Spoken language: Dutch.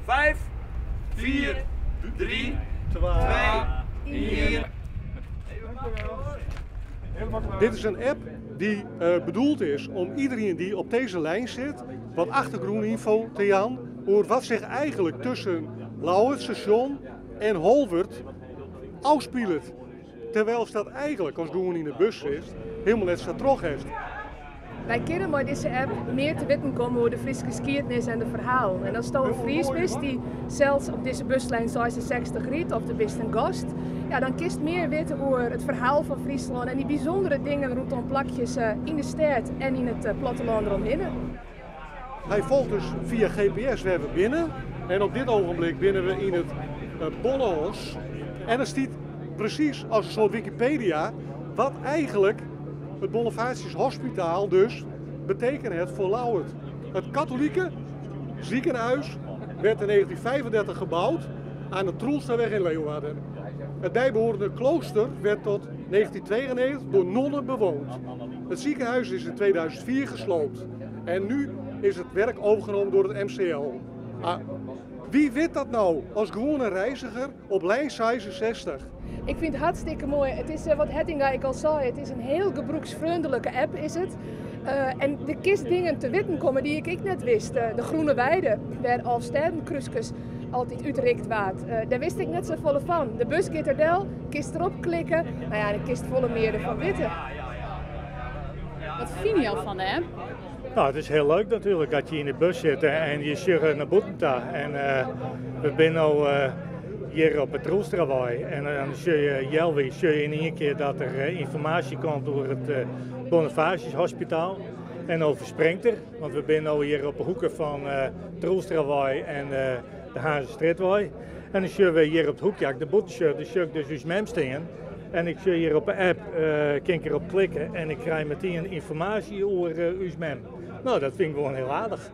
5, 4, 3, 2, 1. Dit is een app die bedoeld is om iedereen die op deze lijn zit wat achtergrondinfo te jan over wat zich eigenlijk tussen Lauwert station en Holwert afspeelt. Terwijl dat eigenlijk, als gewoon in de bus zit, helemaal net zo terug heeft. Wij kunnen met deze app meer te weten komen over de Friese geschiedenis en de verhaal. En als je een Fries bent die zelfs op deze buslijn 66 riet of de best een gast, ja, dan kist meer weten over het verhaal van Friesland en die bijzondere dingen rondom plakjes in de stad en in het platteland eromheen. Hij volgt dus via GPS waar we binnen en op dit ogenblik binnen we in het Bollenhos. En er staat precies als een soort Wikipedia wat eigenlijk het Bonifatius Hospitaal dus betekent het voor Lauwert. Het katholieke ziekenhuis werd in 1935 gebouwd aan de Troelsterweg in Leeuwarden. Het bijbehorende klooster werd tot 1992 door nonnen bewoond. Het ziekenhuis is in 2004 gesloopt en nu is het werk overgenomen door het MCL. Wie weet dat nou als gewone reiziger op lijn 66? Ik vind het hartstikke mooi. Het is wat Hettinga ik al zei, het is een heel gebruiksvriendelijke app is het. En de kist dingen te weten komen die ik net wist. De Groene Weide, waar Alfstedenkruisjes altijd uitrekt waard. Daar wist ik net zo volle van. De bus gaat er kist erop klikken, nou ja, de kist volle meer ervan weten. Wat vind je al van de app? Nou, het is heel leuk natuurlijk dat je in de bus zit en je sjuggt naar buiten. En we zijn nu hier op het Troelstraweg en dan zie je in één keer dat er informatie komt over het Bonifatius Hospitaal. En over Sprengter, want we zijn nu hier op de hoeken van Troelstraweg en de Hazenstraatweg. En dan zien we hier op het hoekje, de boete dus uw mem staan. En ik zie hier op de app, kan ik erop klikken en ik krijg meteen informatie over uw mem. Nou, dat vind ik gewoon heel aardig.